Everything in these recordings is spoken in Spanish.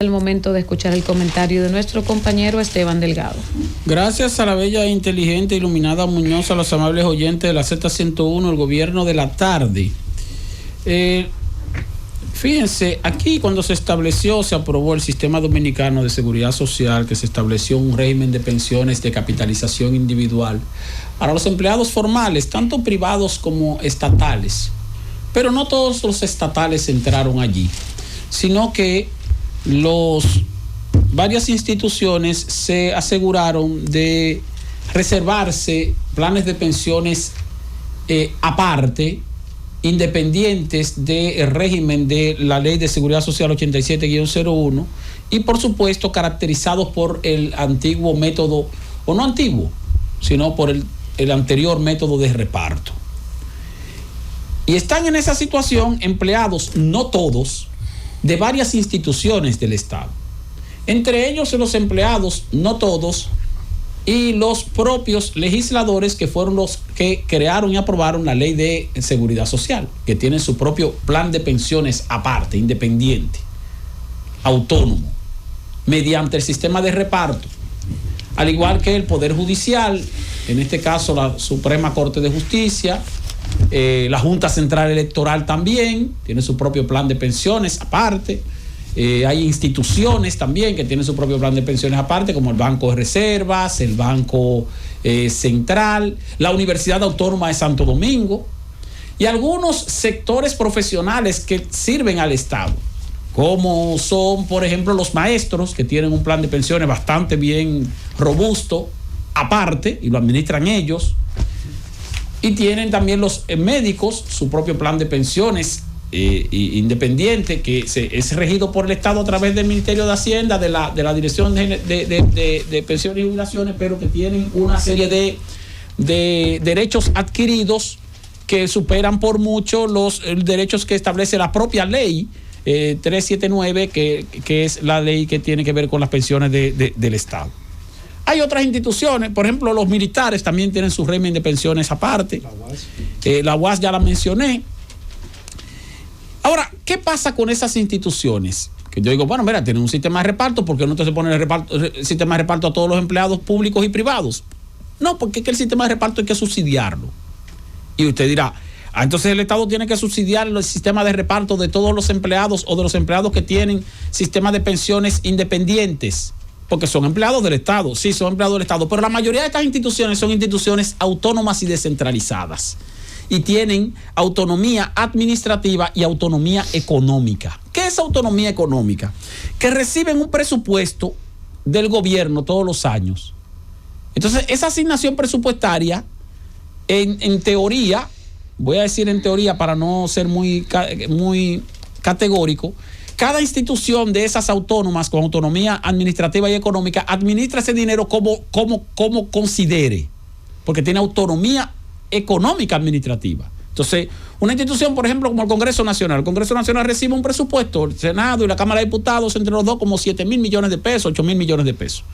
El momento de escuchar el comentario de nuestro compañero Esteban Delgado. Gracias a la bella, inteligente, iluminada Muñoz, a los amables oyentes de la Z101, el gobierno de la tarde. Fíjense, aquí cuando se aprobó el sistema dominicano de seguridad social, que se estableció un régimen de pensiones de capitalización individual para los empleados formales, tanto privados como estatales. Pero no todos los estatales entraron allí, sino que varias instituciones se aseguraron de reservarse planes de pensiones aparte, independientes del régimen de la Ley de Seguridad Social 87-01 y por supuesto caracterizados por el antiguo método, o no antiguo, sino por el anterior método de reparto. Y están en esa situación empleados, no todos, de varias instituciones del Estado. Entre ellos los empleados, no todos, y los propios legisladores que fueron los que crearon y aprobaron la Ley de Seguridad Social, que tienen su propio plan de pensiones aparte, independiente, autónomo, mediante el sistema de reparto. Al igual que el Poder Judicial, en este caso la Suprema Corte de Justicia, la Junta Central Electoral también tiene su propio plan de pensiones aparte. Hay instituciones también que tienen su propio plan de pensiones aparte, como el Banco de Reservas, el Banco Central, la Universidad Autónoma de Santo Domingo y algunos sectores profesionales que sirven al Estado, como son, por ejemplo, los maestros, que tienen un plan de pensiones bastante bien robusto aparte y lo administran ellos. Y tienen también los médicos su propio plan de pensiones independiente, que es regido por el Estado a través del Ministerio de Hacienda, de la Dirección de Pensiones y Jubilaciones, pero que tienen una serie de derechos adquiridos que superan por mucho los derechos que establece la propia ley 379, que es la ley que tiene que ver con las pensiones del Estado. Hay otras instituciones, por ejemplo, los militares también tienen su régimen de pensiones aparte. La UAS ya la mencioné. Ahora, ¿qué pasa con esas instituciones? Que yo digo, bueno, mira, tienen un sistema de reparto, ¿por qué no se pone el sistema de reparto a todos los empleados públicos y privados? No, porque es que el sistema de reparto hay que subsidiarlo. Y usted dirá, entonces el Estado tiene que subsidiar el sistema de reparto de todos los empleados o de los empleados que tienen sistemas de pensiones independientes. Porque son empleados del Estado, sí, son empleados del Estado, pero la mayoría de estas instituciones son instituciones autónomas y descentralizadas y tienen autonomía administrativa y autonomía económica. ¿Qué es autonomía económica? Que reciben un presupuesto del gobierno todos los años. Entonces, esa asignación presupuestaria, en teoría, voy a decir en teoría para no ser muy categórico, cada institución de esas autónomas con autonomía administrativa y económica administra ese dinero como considere, porque tiene autonomía económica administrativa. Entonces, una institución, por ejemplo, como el Congreso Nacional recibe un presupuesto, el Senado y la Cámara de Diputados, entre los dos, como 7,000 millones de pesos, 8,000 millones de pesos.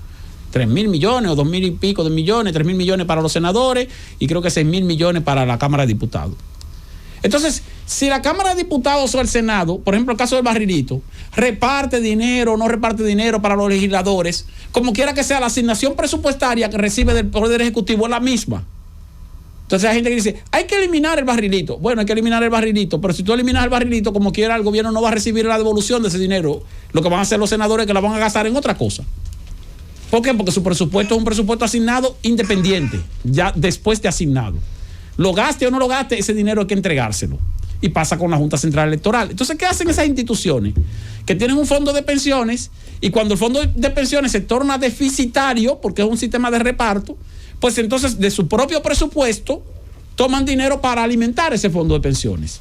3,000 millones o 2,000 y pico de millones, 3,000 millones para los senadores y creo que 6,000 millones para la Cámara de Diputados. Entonces, si la Cámara de Diputados o el Senado, por ejemplo el caso del barrilito, reparte dinero o no reparte dinero para los legisladores, como quiera que sea, la asignación presupuestaria que recibe del Poder Ejecutivo es la misma. Entonces hay gente que dice, hay que eliminar el barrilito. Bueno, hay que eliminar el barrilito, pero si tú eliminas el barrilito, como quiera, el gobierno no va a recibir la devolución de ese dinero. Lo que van a hacer los senadores es que la van a gastar en otra cosa. ¿Por qué? Porque su presupuesto es un presupuesto asignado independiente, ya después de asignado. Lo gaste o no lo gaste, ese dinero hay que entregárselo. Y pasa con la Junta Central Electoral. Entonces, ¿qué hacen esas instituciones? Que tienen un fondo de pensiones y cuando el fondo de pensiones se torna deficitario, porque es un sistema de reparto, pues entonces de su propio presupuesto toman dinero para alimentar ese fondo de pensiones.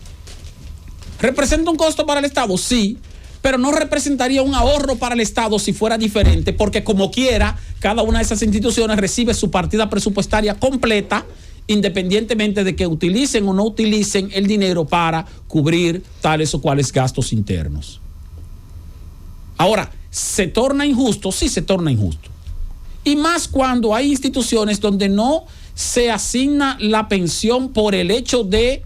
¿Representa un costo para el Estado? Sí, pero no representaría un ahorro para el Estado si fuera diferente, porque como quiera, cada una de esas instituciones recibe su partida presupuestaria completa, independientemente de que utilicen o no utilicen el dinero para cubrir tales o cuales gastos internos. Ahora, ¿se torna injusto? Sí, se torna injusto. Y más cuando hay instituciones donde no se asigna la pensión por el hecho de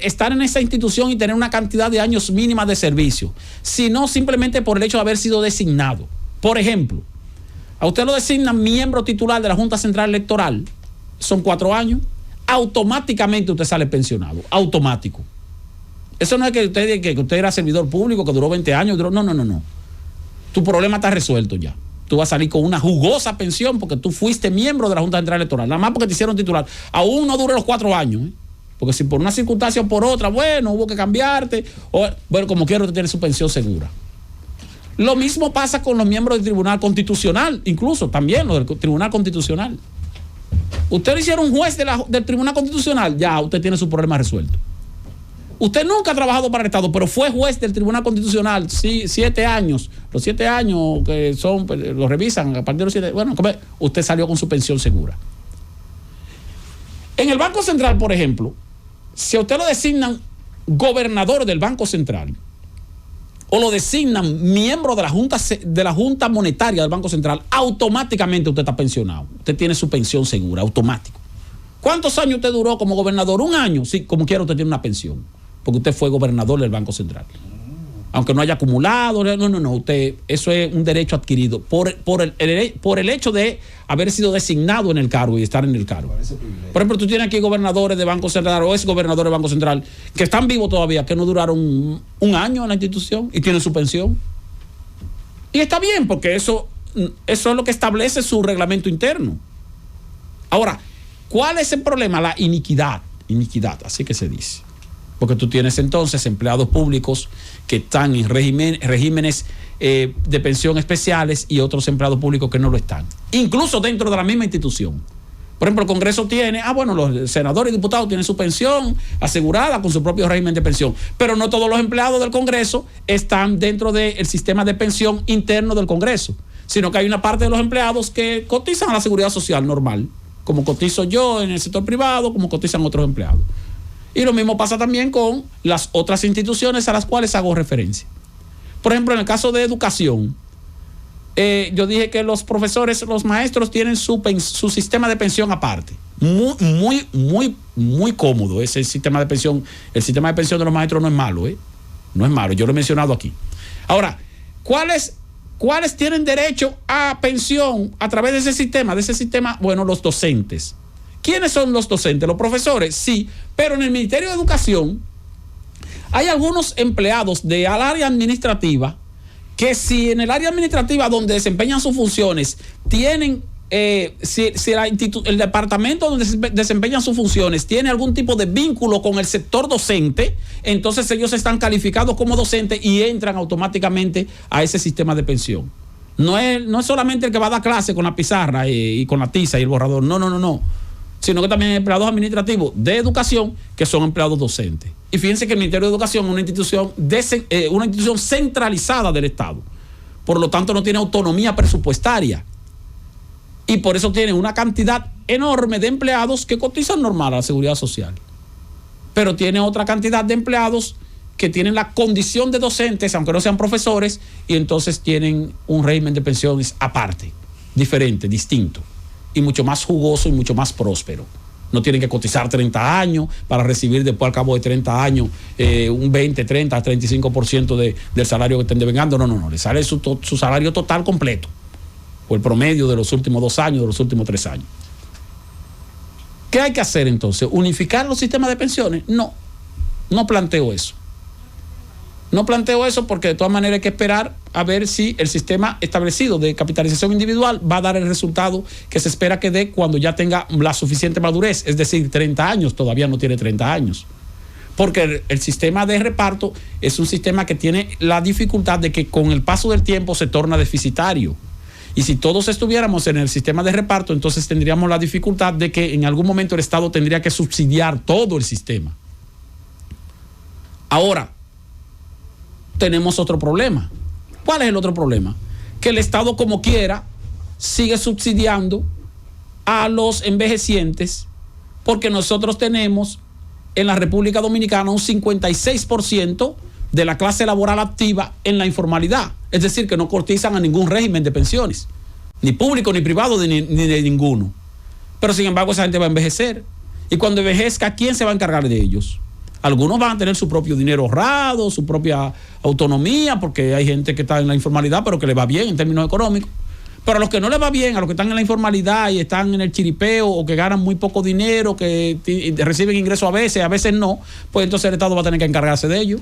estar en esa institución y tener una cantidad de años mínima de servicio, sino simplemente por el hecho de haber sido designado. Por ejemplo, a usted lo designan miembro titular de la Junta Central Electoral, son 4 años, automáticamente usted sale pensionado, automático. Eso no es que usted era servidor público, que duró 20 años, no. Tu problema está resuelto ya. Tú vas a salir con una jugosa pensión porque tú fuiste miembro de la Junta Central Electoral, nada más porque te hicieron titular. Aún no dure los 4 años, ¿eh? Porque si por una circunstancia o por otra, bueno, hubo que cambiarte, bueno, como quiera, usted tiene su pensión segura. Lo mismo pasa con los miembros del Tribunal Constitucional, incluso también los del Tribunal Constitucional. Usted lo hicieron un juez del Tribunal Constitucional, ya usted tiene su problema resuelto. Usted nunca ha trabajado para el Estado, pero fue juez del Tribunal Constitucional, sí, 7 años. Los 7 años que son, lo revisan a partir de los 7. Bueno, usted salió con su pensión segura. En el Banco Central, por ejemplo, si a usted lo designan gobernador del Banco Central o lo designan miembro de la Junta Monetaria del Banco Central, automáticamente usted está pensionado. Usted tiene su pensión segura, automático. ¿Cuántos años usted duró como gobernador? 1 año. Sí, como quiera usted tiene una pensión, porque usted fue gobernador del Banco Central. Aunque no haya acumulado, no, usted, eso es un derecho adquirido por el hecho de haber sido designado en el cargo y estar en el cargo. Por ejemplo, tú tienes aquí gobernadores de Banco Central o exgobernadores de Banco Central que están vivos todavía, que no duraron 1 año en la institución y tienen su pensión. Y está bien, porque eso es lo que establece su reglamento interno. Ahora, ¿cuál es el problema? La iniquidad, así que se dice. Porque tú tienes entonces empleados públicos que están en regímenes de pensión especiales y otros empleados públicos que no lo están. Incluso dentro de la misma institución. Por ejemplo, el Congreso tiene, los senadores y diputados tienen su pensión asegurada con su propio régimen de pensión. Pero no todos los empleados del Congreso están dentro del sistema de pensión interno del Congreso, sino que hay una parte de los empleados que cotizan a la seguridad social normal, como cotizo yo en el sector privado, como cotizan otros empleados. Y lo mismo pasa también con las otras instituciones a las cuales hago referencia. Por ejemplo, en el caso de educación, yo dije que los profesores, los maestros tienen su sistema de pensión aparte. Muy cómodo ese sistema de pensión. El sistema de pensión de los maestros no es malo, ¿eh? No es malo, yo lo he mencionado aquí. Ahora, ¿cuáles tienen derecho a pensión a través de ese sistema? Bueno, los docentes. ¿Quiénes son los docentes? ¿Los profesores? Sí, pero en el Ministerio de Educación hay algunos empleados del área administrativa que si en el área administrativa donde desempeñan sus funciones tienen, el departamento donde desempeñan sus funciones tiene algún tipo de vínculo con el sector docente, entonces ellos están calificados como docentes y entran automáticamente a ese sistema de pensión. No es solamente el que va a dar clase con la pizarra y con la tiza y el borrador, no. Sino que también hay empleados administrativos de educación que son empleados docentes. Y fíjense que el Ministerio de Educación es una institución centralizada del Estado. Por lo tanto, no tiene autonomía presupuestaria. Y por eso tiene una cantidad enorme de empleados que cotizan normal a la seguridad social. Pero tiene otra cantidad de empleados que tienen la condición de docentes, aunque no sean profesores, y entonces tienen un régimen de pensiones aparte, diferente, distinto. Y mucho más jugoso y mucho más próspero. No tienen que cotizar 30 años para recibir después al cabo de 30 años un 20, 30, 35% del salario que estén devengando. No. Le sale su salario total completo. O el promedio de los últimos 2 años, de los últimos 3 años. ¿Qué hay que hacer entonces? ¿Unificar los sistemas de pensiones? No planteo eso. No planteo eso porque de todas maneras hay que esperar a ver si el sistema establecido de capitalización individual va a dar el resultado que se espera que dé cuando ya tenga la suficiente madurez, es decir, 30 años, todavía no tiene 30 años. Porque el sistema de reparto es un sistema que tiene la dificultad de que con el paso del tiempo se torna deficitario. Y si todos estuviéramos en el sistema de reparto, entonces tendríamos la dificultad de que en algún momento el Estado tendría que subsidiar todo el sistema. Ahora, tenemos otro problema. ¿Cuál es el otro problema? Que el Estado, como quiera, sigue subsidiando a los envejecientes porque nosotros tenemos en la República Dominicana un 56% de la clase laboral activa en la informalidad. Es decir, que no cotizan a ningún régimen de pensiones, ni público, ni privado, ni de ninguno. Pero sin embargo esa gente va a envejecer. Y cuando envejezca, ¿quién se va a encargar de ellos? Algunos van a tener su propio dinero ahorrado, su propia autonomía, porque hay gente que está en la informalidad, pero que le va bien en términos económicos. Pero a los que no les va bien, a los que están en la informalidad y están en el chiripeo o que ganan muy poco dinero, que reciben ingresos a veces no, pues entonces el Estado va a tener que encargarse de ellos.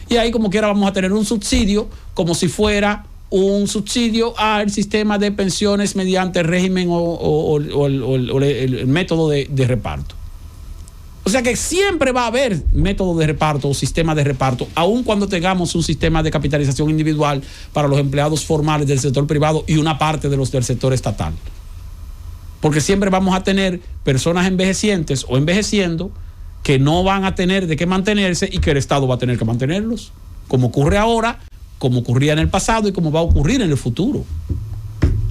Y ahí como quiera vamos a tener un subsidio como si fuera un subsidio al sistema de pensiones mediante el régimen o el método de reparto. O sea que siempre va a haber método de reparto o sistema de reparto, aun cuando tengamos un sistema de capitalización individual para los empleados formales del sector privado y una parte de los del sector estatal. Porque siempre vamos a tener personas envejecientes o envejeciendo que no van a tener de qué mantenerse y que el Estado va a tener que mantenerlos, como ocurre ahora, como ocurría en el pasado y como va a ocurrir en el futuro.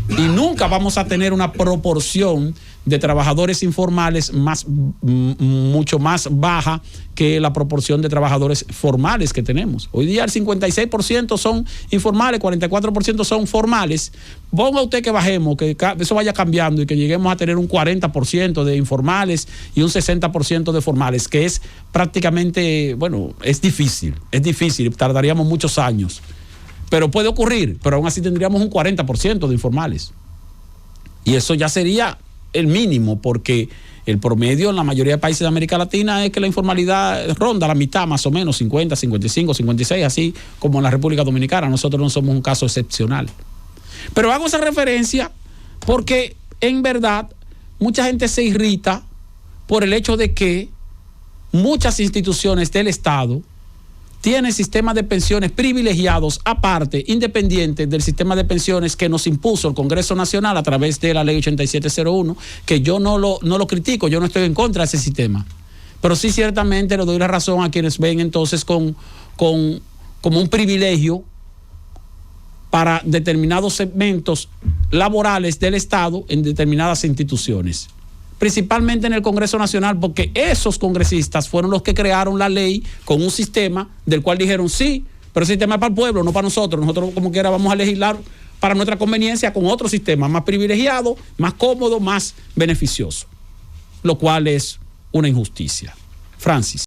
Y nunca vamos a tener una proporción de trabajadores informales mucho más baja que la proporción de trabajadores formales que tenemos. Hoy día el 56% son informales, 44% son formales. Ponga usted que bajemos, que eso vaya cambiando y que lleguemos a tener un 40% de informales y un 60% de formales, que es prácticamente, bueno, es difícil, tardaríamos muchos años. Pero puede ocurrir, pero aún así tendríamos un 40% de informales. Y eso ya sería el mínimo, porque el promedio en la mayoría de países de América Latina es que la informalidad ronda la mitad, más o menos, 50, 55, 56, así como en la República Dominicana. Nosotros no somos un caso excepcional. Pero hago esa referencia porque, en verdad, mucha gente se irrita por el hecho de que muchas instituciones del Estado tiene sistemas de pensiones privilegiados, aparte, independientes del sistema de pensiones que nos impuso el Congreso Nacional a través de la Ley 8701, que yo no lo critico, yo no estoy en contra de ese sistema. Pero sí, ciertamente, le doy la razón a quienes ven entonces como un privilegio para determinados segmentos laborales del Estado en determinadas instituciones. Principalmente en el Congreso Nacional, porque esos congresistas fueron los que crearon la ley con un sistema del cual dijeron sí, pero el sistema es para el pueblo, no para nosotros. Nosotros como quiera vamos a legislar para nuestra conveniencia con otro sistema más privilegiado, más cómodo, más beneficioso, lo cual es una injusticia. Francis.